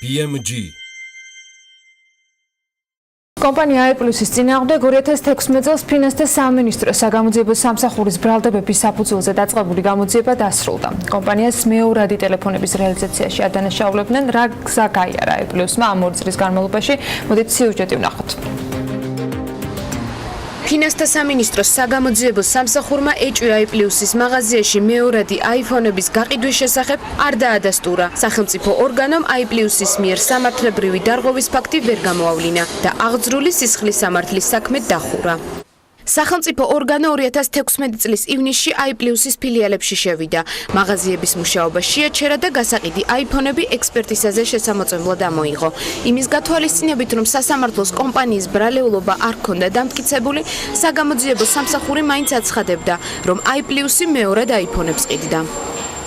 BMG კომპანია აიპლუსის წინააღმდეგ 2016 წელს ფინანსთა სამინისტროს საგამოძიებო სამსახურის ბრალდებების საფუძველზე დაწყებული გამოძიება დასრულდა. კომპანიას მეორადი ტელეფონების რეალიზაციაში ადანაშაულებდნენ, რა გზა გაიარა აიპლიუსმა ამ 2 წლის განმავლობაში. მოდით სიუჟეტი ვნახოთ. ფინანსთა სამინისტროს საგამოძიებო სამსახურმა ეჭვია აიპლიუსის მაღაზიაში მეორადი აიფონების გაყიდვის შესახებ არ დაადასტურა. სახელმწიფო ორგანომ აიპლიუსის მიერ სამართლებრივი დარღვევის ფაქტი ვერ გამოავლინა და აღძრული სისხლის სამართლის საქმე დახურა. სახელმწიფო ორგანო 2016 წლის ივნისში აიპლიუსის ფილიალებში შევიდა. მაღაზიების მუშაობა შეაჩერა და გასაყიდი აიფონები ექსპერტიზაზე შესამოწმებლად ამოიღო. იმის გათვალისწინებით, რომ სასამართლოს კომპანიის ბრალეულობა არ ჰქონდა დამტკიცებული, საგამოძიებო სამსახური მაინც აცხადებდა, რომ აიპლიუსი მეორად აიფონებს ყიდდა.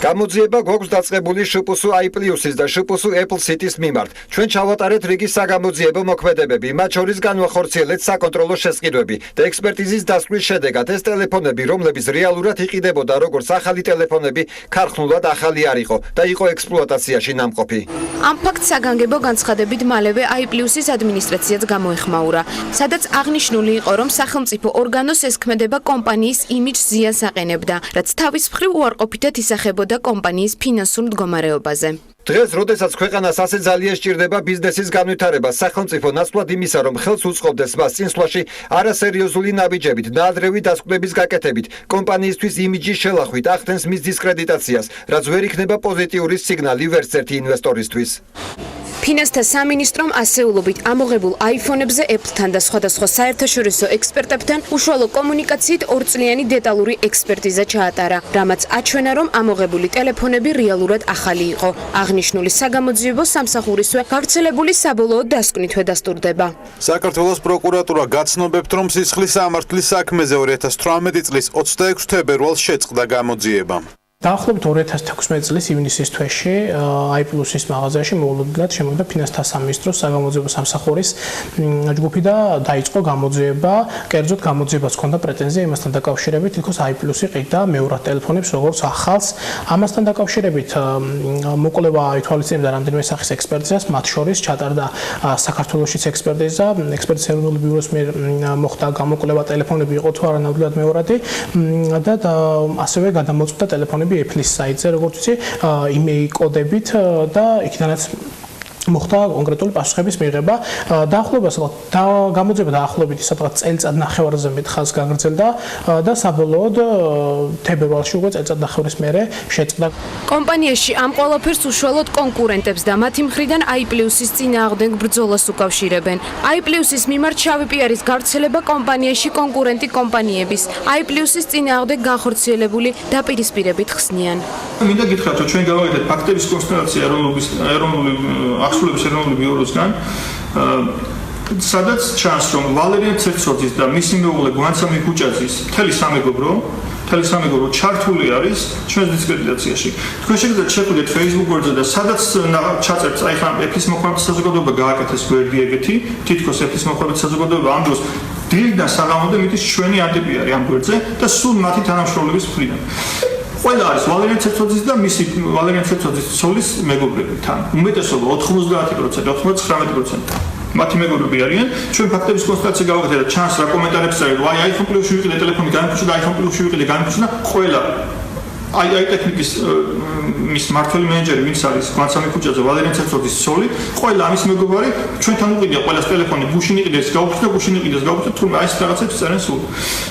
გამოძიება გვაქვს დაწყებული შპს აიპლიუსის და შპს Apple-ის მიმართ. ჩვენ ჩავატარეთ რიგი საგამოძიებო მოქმედებები, მათ შორის განვახორციელეთ საკონტროლო შესყიდვები და ექსპერტიზის დასკვნის შედეგად ეს ტელეფონები, რომლებიც რეალურად იყიდებოდა როგორც ახალი ტელეფონები, ქარხნულად ახალი არ იყო და იყო ექსპლუატაციაში ნამყოფი. ამ ფაქტს საგანგებო განცხადებით მალევე აიპლიუსის ადმინისტრაციაც გამოეხმაურა, სადაც აღნიშნული იყო, რომ სახელმწიფო ორგანოს ეს ქმედება კომპანიის იმიჯს ზიანს აყენებდა, რაც თავის მხრივ უარყოფითად ისახებოდა კომპანიის ფინანსურ მდგომარეობაზე. დღეს, როდესაც ქვეყანას ასე ძალიან სჭირდება ბიზნესის განვითარება, სახელმწიფო ნაცვლად იმისა, რომ ხელს უწყობდეს მას წინსვლაში არასერიოზული ნაბიჯებით, ნაადრევი დასკვნების გაკეთებით, კომპანიისთვის იმიჯის შელახვით ახდენს მის დისკრედიტაციას, რაც ვერ იქნება პოზიტიური სიგნალი ვერც ერთი ინვესტორისთვის. ფინანსთა სამინისტრომ ასეულობით ამოღებულ აიფონებზე Apple-თან და სხვადასხვა საერთაშორისო ექსპერტებთან უშუალო კომუნიკაციით 2 წლიანი დეტალური ექსპერტიზა ჩაატარა, რამაც აჩვენა, რომ ამოღებული ტელეფონები რეალურად ახალი იყო. აღნიშნული საგამოძიებო სამსახურისვე გავრცელებული საბოლოო დასკვნითვე დასტურდება. საქართველოს პროკურატურა გაცნობებთ, რომ სისხლის სამართლის საქმეზე 2018 წლის 26 თებერვალს შეწყდა გამოძიება. დაახლოებით 2016 წლის ივნისის თვეში iPlusის მაღაზიაში მოულოდნელად შემოვიდა ფინანსთა სამინისტროს საგამოძიებო სამსახურის ჯგუფი და დაიწყო გამოძიება. კერძოდ გამოძიებას ჰქონდა პრეტენზია იმასთან დაკავშირებით, თითქოს iPlusi ყიდდა მეორად ტელეფონებს როგორც ახალს. ამასთან დაკავშირებით მოკვლევა ითვალისწინებდა რამდენიმე სახის ექსპერტიზას, მათ შორის ჩატარდა საქართველოშიც ექსპერტიზა, ექსპერტის ეროვნული ბიუროს მიერ მოხდა გამოკვლევა ტელეფონები იყო თუ არა ნამდვილად მეორადი და ასევე გადამოწყვეტა ტელეფონები Apple's საიტზე, როგორც ვიცი, იმეილ კოდებით და იქიდანაც მოხდა კონკრეტული პასუხების მიღება. გამოძიება დაახლოებით სადღაც წელიწად ნახევარზე მეტ ხანს გაგრძელდა და საბოლოოდ თებერვალში უკვე წელიწად ნახევრის მერე შეწყდა. კომპანიაში ამ ყველაფერს უშუალოდ კონკურენტებს და მათი მხრიდან აიპლიუსის წინააღმდეგ ბრძოლას უკავშირებენ. აიპლიუსის მიმართ შავი პიარის გავრცელება კომპანიაში კონკურენტი კომპანიების აიპლიუსის წინააღმდეგ განხორციელებული დაპირისპირებით ხსნიან. მინდა გითხრათ, რომ ჩვენ გავაკეთეთ ფაქტების კონსტატაცია ეროვნული ახსულების ეროვნული ბიუროსგან, სადაც ჩანს, რომ ვალერიან ცერცოძის და მისი მეუღლე გვანცამი კუჭაძის მთელი სამეგობრო ჩართული არის ჩვენს დისკრედიტაციაში. თქვენ შეგიძლიათ შეხვიდეთ Facebook-ზე და სადაც ჩაწერთ, აი ხან Apple-ის მოხმარების საზოგადოება გააკეთეს გვერდი ეგეთი, თითქოს Apple-ის მოხმარების საზოგადოება ამ დროს დილიდან საღამომდე მითის ჩვენი ანტიპიარი ამ გვერდზე და სულ მათი თანამშრომლების მხრიდან. ყველა არის ვალერიან ცერცოძის და მისი ვალერიან ცერცოძის ცოლის მეგობრები თან. უმეტესობა 90%, 99%. მათი მეგობრები არიან. ჩვენ ფაქტების კონსტატაცია გავაკეთეთ და ჩანს რა კომენტარებს წერენ. აი iPhone Plus-ში ვიყიდე ტელეფონი განიფუჭდა, iPhone Plus-ში ვიყიდე განიფუჭდა, ყველა აი ტექნიკის მის მართველი მენეჯერი ვინც არის განსამი კუჭაძე ვალერიან ცერცოძის ცოლი, ყველა ამის მეგობარი ჩვენთან უყიდია ყველას ტელეფონი გუშინ იყიდეს გაუხსნა გუშინ იყიდეს გაუხსნა თუმცა აი ეს რაღაცებს წერენ სულ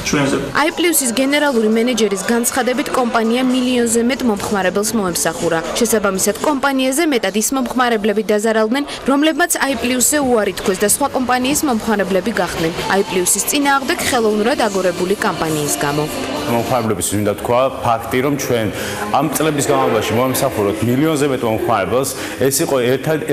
ჩვენზე. აიპლიუსის გენერალური მენეჯერის განცხადებით კომპანია მილიონზე მეტ მომხმარებელს მოემსახურა. შესაბამისად კომპანიაზე მეტად ის მომხმარებლები დაზარალდნენ, რომლებმაც აიპლიუსზე უარი თქვეს და სხვა კომპანიის მომხმარებლები გახდნენ. აიპლიუსის წინააღმდეგ ხელოვნურად აგორებული კამპანიის გამო. მომხმარებლების მინდა თქვა ფაქტი, რომ ჩვენ ამ წლების განმავლობაში მომსახუროთ მილიონზე მეტ მომხმარებელს. ეს იყო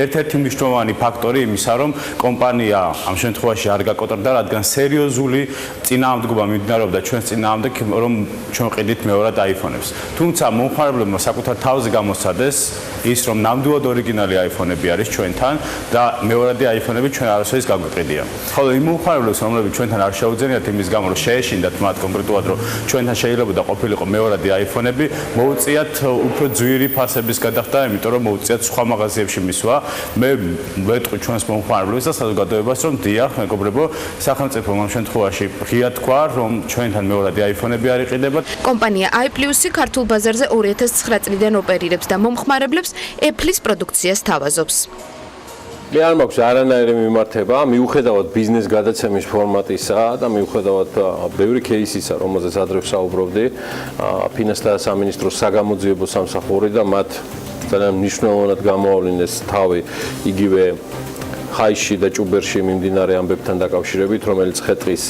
ერთ-ერთი მნიშვნელოვანი ფაქტორი იმისა, რომ კომპანია ამ შემთხვევაში არ გაკოტრდა, რადგან სერიოზული წინააღმდეგობა მიმდინარეობდა ჩვენს წინააღმდეგ, რომ ჩვენ ყიდით მეორად აიფონებს. თუმცა მომხმარებლებმა საკუთარ თავზე გამოსცადეს ის რომ ნამდვილად ორიგინალი iPhone-ები არის ჩვენთან და მეორადი iPhone-ები ჩვენ არასოდეს გაგვიყიდია. ხოლო იმ მომხმარებლებს, რომლებიც ჩვენთან არ შეუძენიათ იმის გამო, რომ შეეშინდათ მათ კონკრეტულად, რომ ჩვენთან შეიძლება და ყოფილიყო მეორადი iPhone-ები, მოუწიათ უფრო ძვირი ფასების გადახდა, იმიტომ რომ მოუწიათ სხვა მაღაზიებში მისვლა. მე ვეტყვი ჩვენს მომხმარებლებს და საზოგადოებას, რომ დიახ, მეგობრებო, სახელმწიფომ ამ შემთხვევაში ღია თქვა, რომ ჩვენთან მეორადი iPhone-ები არ იყიდება. კომპანია აიპლიუსი ქართულ ბაზარზე 2009 წლიდან ოპერირებს და მომხმარებლებს Apple-ის პროდუქციას თავაზობს. მე არ მაქვს არანაირი მიმართება, მიუხედავად ბიზნეს გადაცემის ფორმატისა და მიუხედავად ბევრი кейსისა, რომელზეც ადრე ვსაუბრობდი, ფინანსთა სამინისტროს საგამოძიებო სამსახური და მათ ძალიან მნიშვნელოვნად გამოავლინეს თავი იგივე ხაიში და ჭუბერში მიმდინარე ამბებთან დაკავშირებით, რომელიც ხეთრის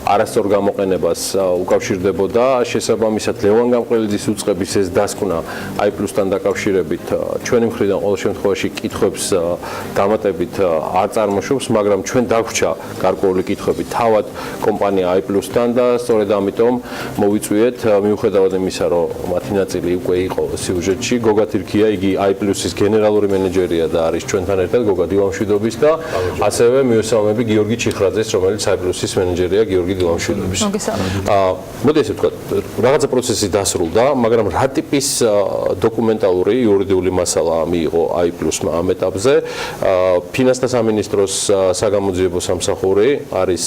არასწორ გამოყენებას უკავშირდებოდა. შესაბამისად, ლევან გამყრელიძის უწყების ეს დასკვნა iPlus-თან დაკავშირებით ჩვენი მხრიდან ყოველ შემთხვევაში კითხვებს დამატებით არ წარმოშობს, მაგრამ ჩვენ დაგვჭა გარკვეული კითხვები თავად კომპანია iPlus-თან და სწორედ ამიტომ მოვიწვიეთ, მიუხედავად იმისა, რომ მათი ნაწილი უკვე იყო სიუჟეტში, გოგა თირქია, იგი iPlus-ის გენერალური მენეჯერია და არის ჩვენთან ერთად გოგა დილამშვიდობის და ასევე მიესალმები გიორგი ჩიხრაძეს, რომელიც iPlus-ის მენეჯერია გიორგი დილამშვიდობის. მოდი ესე ვთქვათ, რაღაცა პროცესი დასრულდა, მაგრამ რა ტიპის დოკუმენტალური იურიდიული მასალა მიიღო iPlus-მა ამ ეტაპზე? ფინანსთა სამინისტროს საგამოძიებო სამსახური არის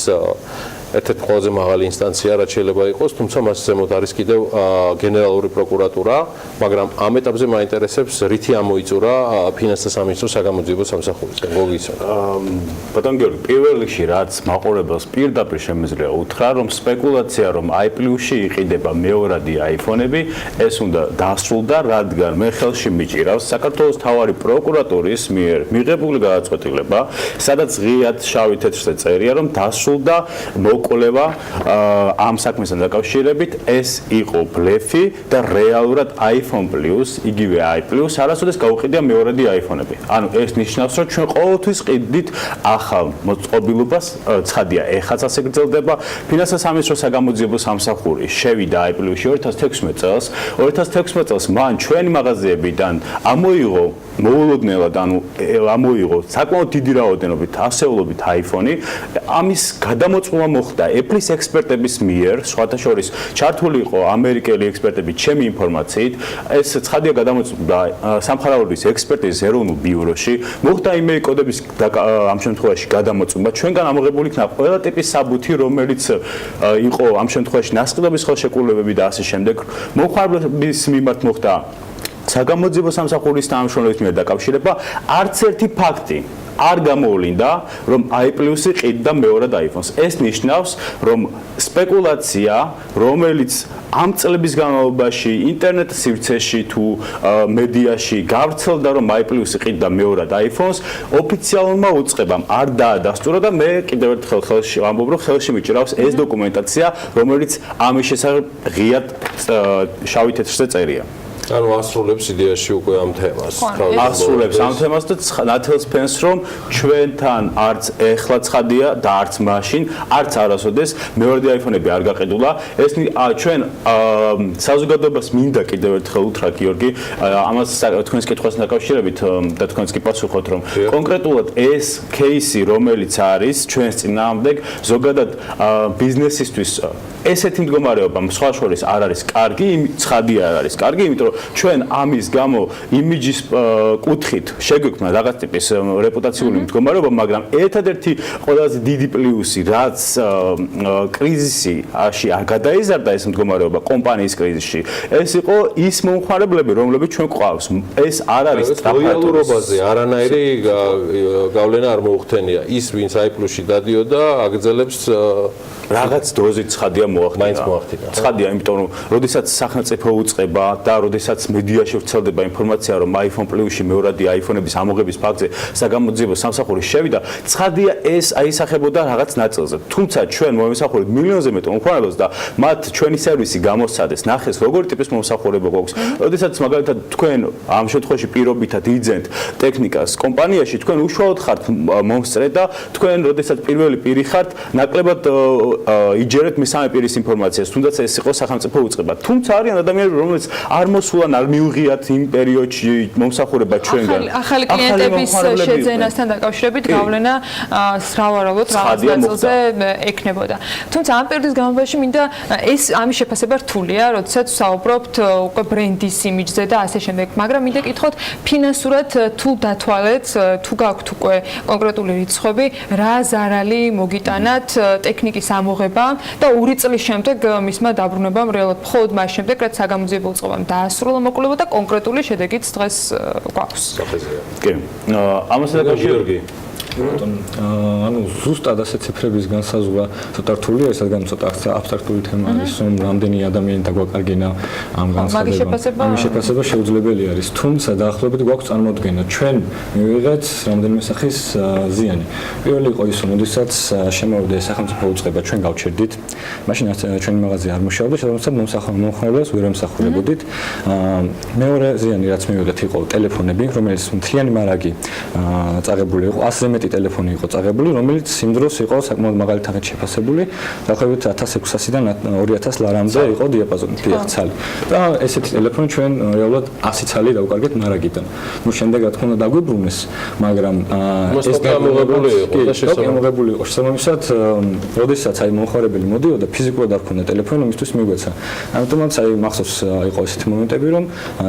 ერთ-ერთი ყველაზე მაღალი ინსტანცია, რაც შეიძლება იყოს, თუმცა მას ზემოთ არის კიდევ გენერალური პროკურატურა, მაგრამ ამ ეტაპზე მაინტერესებს რითი ამოიწურა ფინანსთა სამინისტროს საგამოძიებო სამსახურისგან. გოგისა. ბატონ გიორგი, პირველ რიგში რაც მაყურებელს პირდაპირ შემეძლია უთხრა, რომ სპეკულაცია, რომ iPlus-ში იყიდება მეორადი iPhone-ები, ეს უნდა დასრულდა, რადგან მე ხელში მიჭირავს საქართველოს მთავარი პროკურატურის მიერ მიღებული გადაწყვეტილება, სადაც ღიად შავი თეთრზე წერია, რომ დასრულდა მოკვლევა ამ საქმესთან დაკავშირებით, ეს იყო ბლეფი და რეალურად iPhone Plus, იგივე iPlus არასოდეს გაუყიდია მეორადი iPhone-ები. ანუ ეს ნიშნავს, რომ ჩვენ ყოველთვის ყიდდით ახალ მოწყობილობას, ცხადია, ეხაც ასე გრძელდება. ფინანსთა სამინისტროს საგამოძიებო სამსახური შევიდა iPlus-ში 2016 წელს. 2016 წელს მან ჩვენი მაღაზიებიდან ამოიღო მოულოდნელად, ანუ ამოიღო საკმაოდ დიდი რაოდენობით ასეულობით iPhone-ი. ამის გადამოწმობა მოხდა Apple-ის ექსპერტების მიერ, სხვათა შორის ჩართული იყო ამერიკელი ექსპერტები ჩემი ინფორმაციით. ეს ცხადია გადამოწმდა სამხარაურის ექსპერტიზის ეროვნულ ბიუროში. მოხდა იმეი კოდების ამ შემთხვევაში გადამოწმება. ჩვენგან ამოღებული იქნა ყველა ტიპის საბუთი, რომელიც იყო ამ შემთხვევაში ნასყიდობის ხელშეკრულებები და ასე შემდეგ. მომხმარებლების მიმართ მოხდა საგამოძიებო სამსახურის თანამშრომლების მიერ დაკავშირება, არც ერთი ფაქტი არ გამოვლინდა, რომ iPlus-ი ყიდდა მეორად iPhone-ს. ეს ნიშნავს, რომ სპეკულაცია, რომელიც ამ წლების განმავლობაში ინტერნეტ სივრცეში თუ მედიაში გავრცელდა, რომ iPlus-ი ყიდდა მეორად iPhone-ს, ოფიციალურმა უწყებამ არ დაადასტურა და მე კიდევ ერთხელ ხელში ვამბობ, რომ ხელში მიჭირავს ეს დოკუმენტაცია, რომელიც ამის შესახებ ღიად შავი თეთრზე წერია. ანუ ასრულებს იდეაში უკვე ამ თემას. ასრულებს ამ თემას და ნათელს ფენს, რომ ჩვენთან არც ეხლა ცხადია და არც მაშინ, არც არასოდეს მეორადი iPhone-ები არ გაყიდულა. ეს ჩვენ საზოგადოებას მინდა კიდევ ერთხელ უთხრა გიორგი, ამას თქვენს კითხვასთან დაკავშირებით და თქვენც კი პასუხობთ, რომ კონკრეტულად ეს кейსი, რომელიც არის ჩვენს წინააღმდეგ, ზოგადად ბიზნესისთვის ესეთი მდგომარეობა სხვა შორის არ არის კარგი, ცხადია არ არის კარგი, იმიტომ რომ ჩვენ ამის გამო იმიჯის კუთხით შეგვექმნა რაღაც ტიპის რეპუტაციული მდგომარეობა, მაგრამ ერთადერთი ყველაზე დიდი პლუსი, რაც კრიზისში გადაიზარდა ეს მდგომარეობა კომპანიის კრიზისში, ეს იყო ის მომხმარებლები, რომლებიც ჩვენ გვყავს. ეს არ არის ლოიალურობაზე არანაირი გავლენა არ მოუხდენია. ის, ვინც iPlus-ში დადიოდა, აგრძელებს რაღაც დოზით ცხადია მაინც მოახდინა. ცხადია, იმიტომ რომ როდესაც სახელმწიფო უწყება და როდესაც მედიაში ვრცელდება ინფორმაცია, რომ iPhone Plus-ში მეორადი iPhone-ების ამოღების ფაქტზე საგამოძიებო სამსახური შევიდა, ცხადია ეს აისახებოდა რაღაც ნაწილზე. თუმცა ჩვენ მომსახურებთ მილიონზე მეტ მომხმარებელს და მათ ჩვენი სერვისი გამოსცადეს, ნახეს როგორი ტიპის მომსახურება გვაქვს. როდესაც მაგალითად თქვენ ამ შემთხვევაში პირობითად იძენთ ტექნიკას კომპანიაში, თქვენ უშუალოდ ხართ მომსწრე და თქვენ როდესაც პირველი პირი ხართ, ნაკლებად იჯერეთ მესამე პირის ინფორმაციას, თუნდაც ეს იყო სახელმწიფო უწყება. თუმცა არიან ადამიანები, რომლებიც არ მოსულან, არ მიუღიათ იმ პერიოდში მომსახურება ჩვენგან. ახალი კლიენტების შეძენასთან დაკავშირებით გავლენა სავარაუდოდ რაღაც ნაწილზე ექნებოდა. თუმცა ამ პერიოდის განმავლობაში მინდა ეს ამის შეფასება რთულია, როდესაც საუბრობთ უკვე ბრენდის იმიჯზე და ასე შემდეგ, მაგრამ მინდა კითხოთ ფინანსურად თუ დათვალეთ, თუ გაქვთ უკვე კონკრეტული რიცხვები, რა ზარალი მოგიტანათ ტექნიკის ამოღება და 2 წლის შემდეგ მისმა დაბრუნებამ რეალურად მხოლოდ მას შემდეგ, რაც საგამოძიებო უწყებამ დაასრულა მოკვლევა და კონკრეტული შედეგიც დღეს გვაქვს. კი. ამასთან გიორგი ანუ ზუსტად ასე ციფრების განსაზღვრა ცოტა რთულია, ეს რადგან ცოტა აბსტრაქტული თემა არის, რომ რამდენი ადამიანი დაგვაკარგენა ამ განცხადებამ. ამის შეფასება შეუძლებელი არის, თუმცა დაახლოებით გვაქვს წარმოდგენა, ჩვენ მივიღეთ რამდენიმე სახის ზიანი. პირველი იყო ის, რომ როდესაც შემოვიდა სახელმწიფო უწყება, ჩვენ გავჩერდით. მაშინ ჩვენი მაღაზია არ მუშაობდა, შესაბამისად მომხმარებლებს ვერ ემსახურებოდით. მეორე ზიანი, რაც მივიღეთ, იყო ტელეფონები, რომელიც მთლიანი მარაგი წაღებული იყო, 100-ზე მეტი ტელეფონი იყო წაღებული, რომელიც იმ დროს იყო საკმაოდ მაღალი თანხით შეფასებული, დაახლოებით 1600-დან 2000 ლარამდე იყო დიაპაზონი, ცალი. და ესეთი ტელეფონი ჩვენ რეალურად 100 ცალი დავკარგეთ მარაგიდან. ნუ შემდეგ რა თქმა უნდა დაგვიბრუნეს, მაგრამ ეს გამოღებული იყო და შემოღებული იყო. შესაბამისად, როდესაც აი მომხმარებელი მოდიოდა, ფიზიკურად არ ქონდა ტელეფონი, იმისთვის მიგვეცა. ამიტომაც აი მახსოვს იყო ესეთი მომენტები, რომ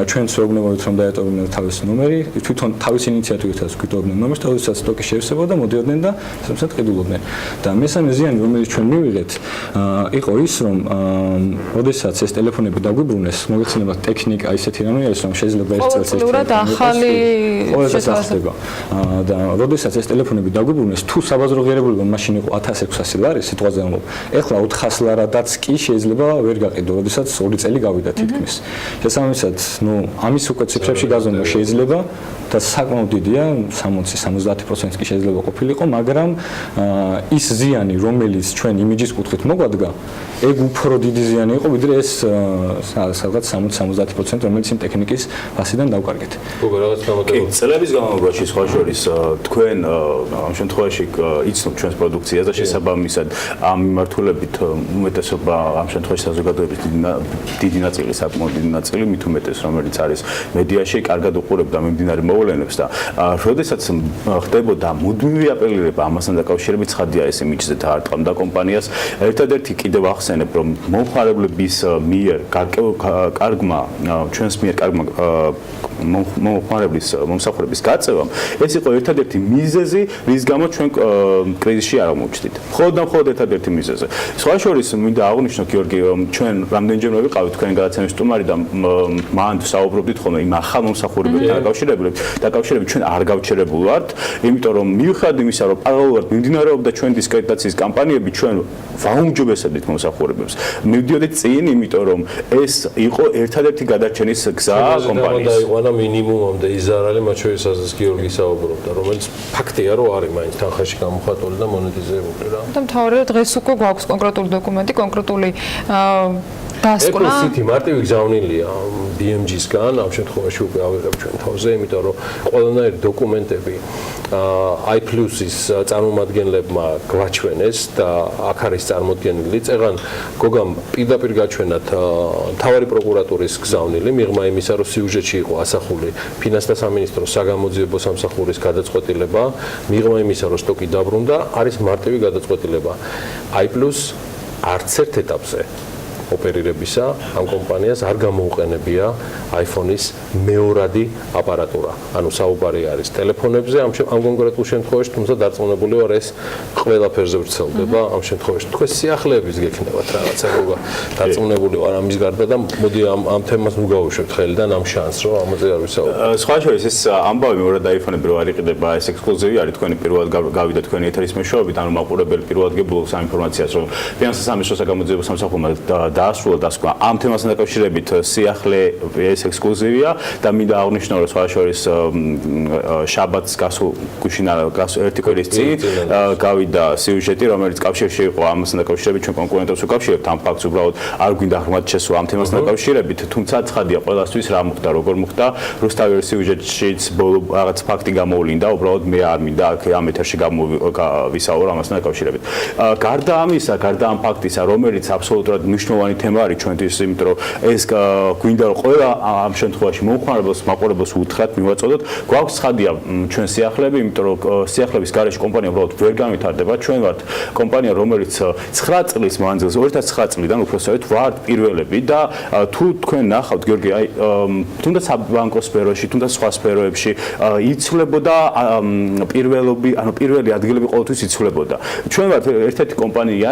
ჩვენც ვეუბნებოდით, რომ დაეტოვებინათ თავისი ნომერი, თვითონ თავის ინიციატივითაც გვიტოვებდნენ ნომერს, როდესაც სტოკი შევსებოდა, მოდიოდნენ და სამსად ყიდულობდნენ. და მესამე ზიანი, რომელიც ჩვენ მივიღეთ, იყო ის, რომ როდესაც ეს ტელეფონები დაგვიბრუნეს, მოგეცნებათ ტექნიკა ისეთი რამე არის, რომ შეიძლება ეს წელს ახალი შესაძლებლობა. და როდესაც ეს ტელეფონები დაგვიბრუნეს, თუ საბაზრო ღირებულება მაშინ იყო 1600 ლარი, სიტყვაზე ამბობ. ეხლა 400 ლარადაც კი შეიძლება ვერ გაყიდო, როდესაც 2 წელი გავიდა თითქმის. შესაბამისად, ნუ ამის უკვე ციფრებში გაზომვა შეიძლება და საკმაოდ დიდია, 60-70% კი შეიძლება ყოფილიყო, მაგრამ ის ზიანი, რომელიც ჩვენ იმიჯის კუთხით მოგვადგა, ეგ უფრო დიდი ზიანი იყო, ვიდრე ეს სადღაც 60-70%, რომელიც იმ ტექნიკის ფასიდან დავკარგეთ. გოგა რაღაც გამოდება. წლების განმავლობაში სხვა შორის თქვენ ამ შემთხვევაში იცნობთ ჩვენს პროდუქციას და შესაბამისად ამ მიმართულებით უმეტესობა ამ შემთხვევაში საზოგადოების დიდი ნაწილი, საკმაოდ დიდი ნაწილი, მით უმეტეს, რომელიც არის მედიაში, კარგად უყურებდა მიმდინარე მოვლენებს და როდესაც ხდებოდა მუდმივი აპელირება ამასთან დაკავშირებით, ცხადია ეს იმიჯზე დაარტყამდა კომპანიას. ერთადერთი კიდევ ახსენებ, რომ მომხმარებლების მიერ კარგმა ჩვენს მიერ კარგმა მომსახურების გაწევამ, ეს იყო ერთადერთი მიზეზი, რის გამო ჩვენ კრიზისში არ აღმოჩნდით. მხოლოდ ერთადერთი მიზეზი. სხვა შორის მინდა აღვნიშნო, გიორგი, რომ ჩვენ რამდენჯერმე ვიყავით თქვენი გადაცემის სტუმარი და მან საუბრობდით ხოლმე იმ ახალ მომსახურებებთან დაკავშირებით ჩვენ არ გავჩერებულ ვართ, იმიტომ რომ მიუხედავად იმისა, რომ პარალელურად მიმდინარეობდა ჩვენ დისკრედიტაციის კამპანიები, ჩვენ ვაუმჯობესებდით მომსახურებებს. მივდიოდით წინ, იმიტომ რომ ეს იყო ერთადერთი გადარჩენის გზა კომპანიის. დაიყვანა მინიმუმამდე ის ზარალი, მათ შორისაც გიორგი საუბრობდა, რომელიც ფაქტია, რომ არის მაინც თანხაში გამოხატული და მონეტიზებული რა. და მთავარია დღეს უკვე გვაქვს კონკრეტული დოკუმენტი, კონკრეტული დასკვნა. Apple-ი მარტივი გზავნილია DMG-სგან, ამ შემთხვევაში უკვე ავიღებ ჩვენ თავზე, იმიტომ რომ ყველანაირი დოკუმენტები iPlus-ის წარმომადგენლებმა გვაჩვენეს და აქ არის წარმოდგენილი. წეგან გოგამ პირდაპირ გაჩვენათ მთავარი პროკურატურის გზავნილი, მიღმა იმისა, რომ სიუჟეტში იყო ასახული ფინანსთა სამინისტროს საგამოძიებო სამსახურის გადაწყვეტილება, მიღმა იმისა, რომ სტოკი დაბრუნდა, არის მარტივი გადაწყვეტილება. iPlus არც ერთ ეტაპზე ოპერირებისა ამ კომპანიას არ გამოუყენებია iPhone-ის მეორადი აპარატურა. ანუ საუბარი არის ტელეფონებზე, ამ კონკრეტულ შემთხვევაში, თუმცა დარწმუნებული ვარ, ეს ყველაფერზე ვრცელდება ამ შემთხვევაში. თქვენ სიახლეების გექნებათ რაღაცა გოგა. დარწმუნებული ვარ ამის გარდა და მოდი ამ თემას ნუ გავუშვებთ ხელიდან ამ შანსს, რომ ამაზე არ ვისაუბროთ. სხვა შორის ეს ამბავი მეორადი iPhone-ები რო არ იყიდება, ეს ექსკლუზივი არის, თქვენი პირველად გავიდა თქვენი ეთერის მეშვეობით, ანუ მაყურებელი პირველად გებულობს ამ ინფორმაციას, რომ ფინანსთა სამინისტროს საგამოძიებო სამსახურმა დაასრულა დასკვნა ამ თემასთან დაკავშირებით სიახლე ეს ექსკლუზივია და მინდა აღნიშნო რომ სხვა შორის შაბათს გასულ ერთი კვირის წინ გავიდა სიუჟეტი რომელიც კავშირში იყო ამასთან დაკავშირებით ჩვენ კონკურენტებს უკავშირებთ ამ ფაქტს უბრალოდ არ გვინდა ღრმად შესვა ამ თემასთან დაკავშირებით თუმცა ცხადია ყველასთვის რა მოხდა როგორ მოხდა რუსთავის სიუჟეტშიც ბოლო რაღაც ფაქტი გამოვლინდა უბრალოდ მე არ მინდა ამ ეთერში ვისაურო ამასთან დაკავშირებით გარდა ამისა გარდა ამ ფაქტისა რომელიც აბსოლუტურად მნიშვნელოვანი თემა არის ჩვენთვის იმიტომ რომ ეს გვინდა რომ ყველა ამ შემთხვევაში მომხმარებელს მაყურებელს უთხრათ მივაწოდოთ გვაქვს ცხადია ჩვენ სიახლეები იმიტომ რომ სიახლეების გარეშე კომპანია უბრალოდ ვერ განვითარდება ჩვენ ვართ კომპანია რომელიც 9 წლის მანძილზე 2009 წლიდან უბრალოდ ვართ პირველები და თუ თქვენ ნახავთ გიორგი აი თუნდაც ბანკო სფეროში თუნდაც სხვა სფეროებში იცვლებოდა პირველი ადგილები ყოველთვის იცვლებოდა ჩვენ ვართ ერთ-ერთი კომპანია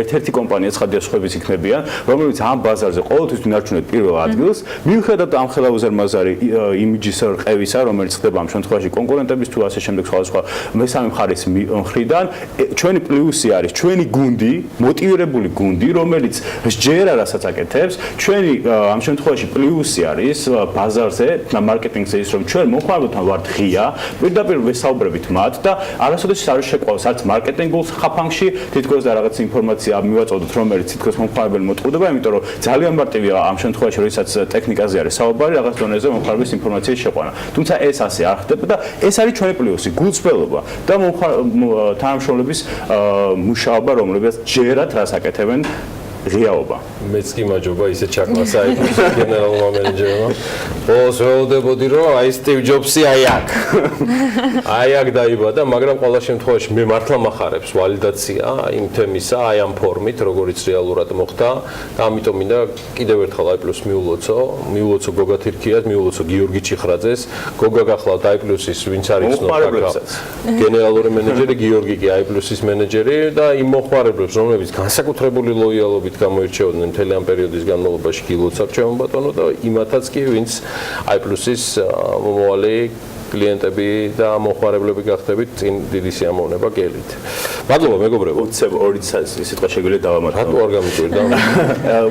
ერთ-ერთი კომპანია ცხადია სხვაებიც იქნებიან რომელიც ამ ბაზარზე ყოველთვის ინარჩუნებს პირველ ადგილს მიუხედავად ამ ხელაუზარმაზარი იმიჯის რყევისა რომელიც ხდება ამ შემთხვევაში კონკურენტების თუ ასე შემდეგ სხვადასხვა მესამე მხარის მხრიდან ჩვენი პლუსი არის ჩვენი გუნდი მოტივირებული გუნდი რომელიც ჯერა რასაც აკეთებს ჩვენი ამ შემთხვევაში პლუსი არის ბაზარზე მარკეტინგზე ის რომ ჩვენ მომხმარებელთან ვართ ღია პირდაპირ ვესაუბრებით მათ და არასოდეს არ შეყვავს არც მარკეტინგულ ხაფანგში თითქოს და რაღაც ინფორმაცია მივაწოდოთ რომელიც თითქოს მომხმარებელი მოტყუდება იმიტომ რომ ძალიან მარტივია ამ შემთხვევაში როდესაც ტექნიკაზე არის საუბარი რაღაც დონეზე მომხმარებლის ინფორმაციის შეყვანა თუმცა ეს ასე არ ხდება და ეს არის ჩვენი პლუსი გულწრფელობა და თანამშრომლების მუშაობა რომლებიც ჯერათ რას აკეთებენ ღიაობა მეც კი მაჯობა ისე ჩაკმა საიტის გენერალურმა მენეჯერმა ბოლოს ველოდებოდი რომ აი სტივ ჯობსი აი აქ დაიბადა მაგრამ ყველა შემთხვევაში მე მართლა მახარებს ვალიდაცია იმ თემისა აი ამ ფორმით როგორიც რეალურად მოხდა და ამიტომ მინდა კიდევ ერთხელ აიპლუს მიულოცო გოგა თირქიას მიულოცო გიორგი ჭიხრაძეს გოგა გახლავთ აიპლუსის ვინც არის გენერალური მენეჯერი გიორგი კი აიპლუსის მენეჯერი და იმ მომხმარებლებს რომლებიც განსაკუთრებული ლოიალობით გამოირჩეოდნენ მთელი ამ პერიოდის განმავლობაში გილოცავ ჩემო ბატონო და იმათაც კი ვინც აიპლუსის მომავალი კლიენტები და მომხმარებლები გახდებით წინ დიდი სიამოვნება გელით. მადლობა მეგობრებო. უცებ 2 სიტყვა შეგვიძლია დავამატო. რატო არ გამიჭირდა?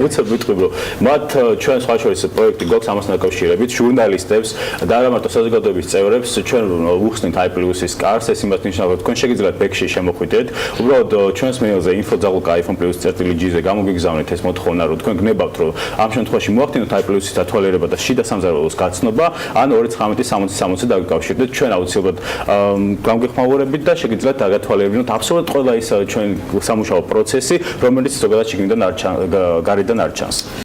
უცებ ვიტყვი რომ მათ ჩვენ სხვა შორის პროექტი გვაქვს ამასთან დაკავშირებით ჟურნალისტებს და არა მარტო საზოგადოების წევრებს ჩვენ ვუხსნით აიპლიუსის კარს ეს იმას ნიშნავს თქვენ შეგიძლიათ ბექში შემოხვიდეთ უბრალოდ ჩვენს მეილზე info@iphone+.gz-ზე გამოგიგზავნეთ ეს მოთხოვნა რომ თქვენ გნებავთ რომ ამ შემთხვევაში მოახდინოთ აიპლიუსის დათვალიერება და შიდა სამზარეულოს გაცნობა ან 219-60-60 დაგიკავშირდეთ ჩვენ აუცილებლად გამგეხმაურებით და შეგიძლიათ დაგათვალიერებინოთ აბსოლუტურად ყველა ის ჩვენ სამუშაო პროცესი რომელიც ზოგადად შიგნიდან გარედან არ ჩანს